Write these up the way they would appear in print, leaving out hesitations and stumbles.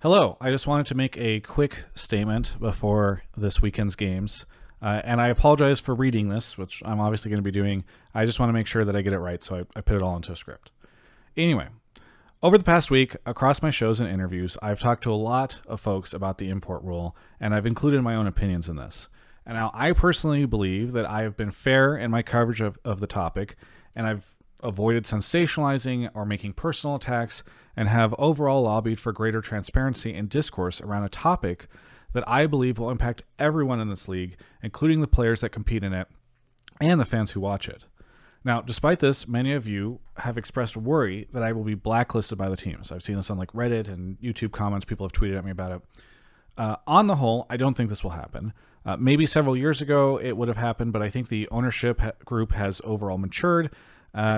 Hello, I just wanted to make a quick statement before this weekend's games. And I apologize for reading this, which I'm obviously going to be doing. I just want to make sure that I get it right, so I put it all into a script. Anyway, over the past week, across my shows and interviews, I've talked to a lot of folks about the import rule, and I've included my own opinions in this. And now I personally believe that I have been fair in my coverage of the topic, and I've avoided sensationalizing or making personal attacks, and have overall lobbied for greater transparency and discourse around a topic that I believe will impact everyone in this league, including the players that compete in it and the fans who watch it. Now, despite this, many of you have expressed worry that I will be blacklisted by the teams. I've seen this on Reddit and YouTube comments. People have tweeted at me about it. On the whole, I don't think this will happen. Maybe several years ago it would have happened, but I think the ownership group has overall matured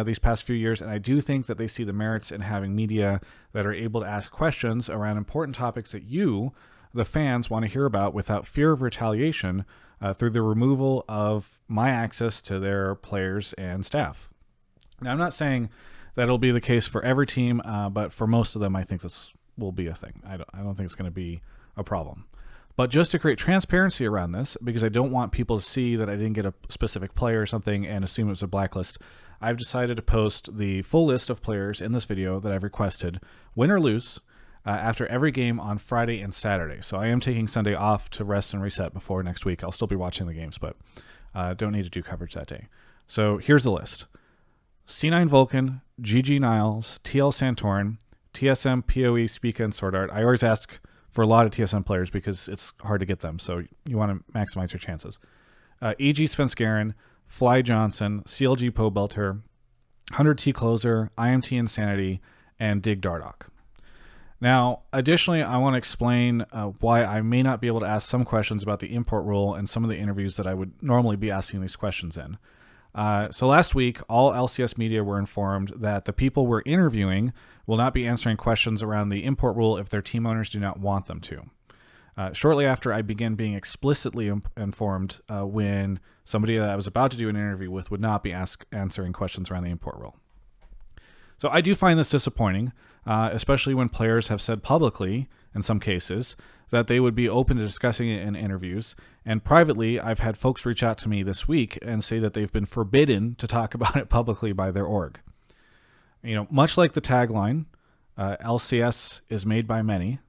these past few years, and I do think that they see the merits in having media that are able to ask questions around important topics that you, the fans, want to hear about without fear of retaliation through the removal of my access to their players and staff. Now, I'm not saying that it'll be the case for every team, but for most of them, I think this will be a thing. I don't think it's going to be a problem. But just to create transparency around this, because I don't want people to see that I didn't get a specific player or something and assume it was a blacklist, I've decided to post the full list of players in this video that I've requested, win or lose, after every game on Friday and Saturday. So I am taking Sunday off to rest and reset before next week. I'll still be watching the games, but don't need to do coverage that day. So here's the list. C9 Vulcan, GG Niles, TL Santorin, TSM, PoE, Spica, and Sword Art. I always ask for a lot of TSM players because it's hard to get them, so you want to maximize your chances. EG Svenskeren, Fly Johnson, CLG Pobelter, 100T Closer, IMT Insanity, and Dig Dardock. Now, additionally, I want to explain why I may not be able to ask some questions about the import rule and some of the interviews that I would normally be asking these questions in. So last week, all LCS media were informed that the people we're interviewing will not be answering questions around the import rule if their team owners do not want them to. Shortly after, I began being explicitly informed when somebody that I was about to do an interview with would not be answering questions around the import rule. So I do find this disappointing, especially when players have said publicly, in some cases, that they would be open to discussing it in interviews. And privately, I've had folks reach out to me this week and say that they've been forbidden to talk about it publicly by their org. You know, much like the tagline, LCS is made by many,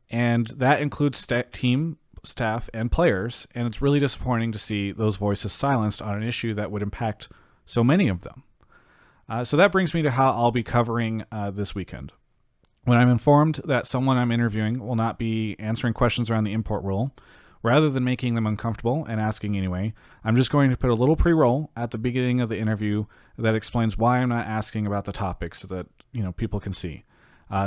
and that includes team, staff, and players, and it's really disappointing to see those voices silenced on an issue that would impact so many of them. So that brings me to how I'll be covering this weekend. When I'm informed that someone I'm interviewing will not be answering questions around the import rule, rather than making them uncomfortable and asking anyway, I'm just going to put a little pre-roll at the beginning of the interview that explains why I'm not asking about the topics so that people can see.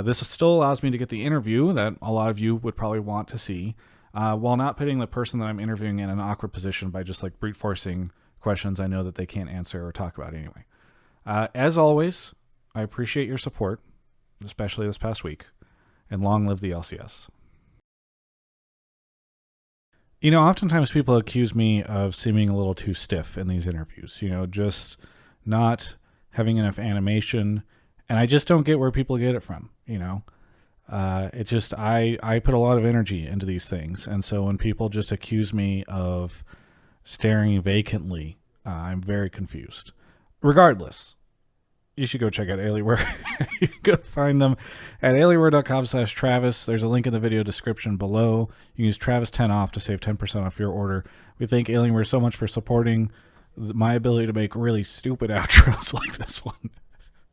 This still allows me to get the interview that a lot of you would probably want to see, while not putting the person that I'm interviewing in an awkward position by just brute forcing questions I know that they can't answer or talk about anyway. As always, I appreciate your support, especially this past week, and long live the LCS. Oftentimes people accuse me of seeming a little too stiff in these interviews, just not having enough animation, and I just don't get where people get it from, It's just, I put a lot of energy into these things, and so when people just accuse me of staring vacantly, I'm very confused. Regardless, you should go check out Alienware. You can go find them at alienware.com/Travis. There's a link in the video description below. You can use Travis10 off to save 10% off your order. We thank Alienware so much for supporting my ability to make really stupid outros like this one.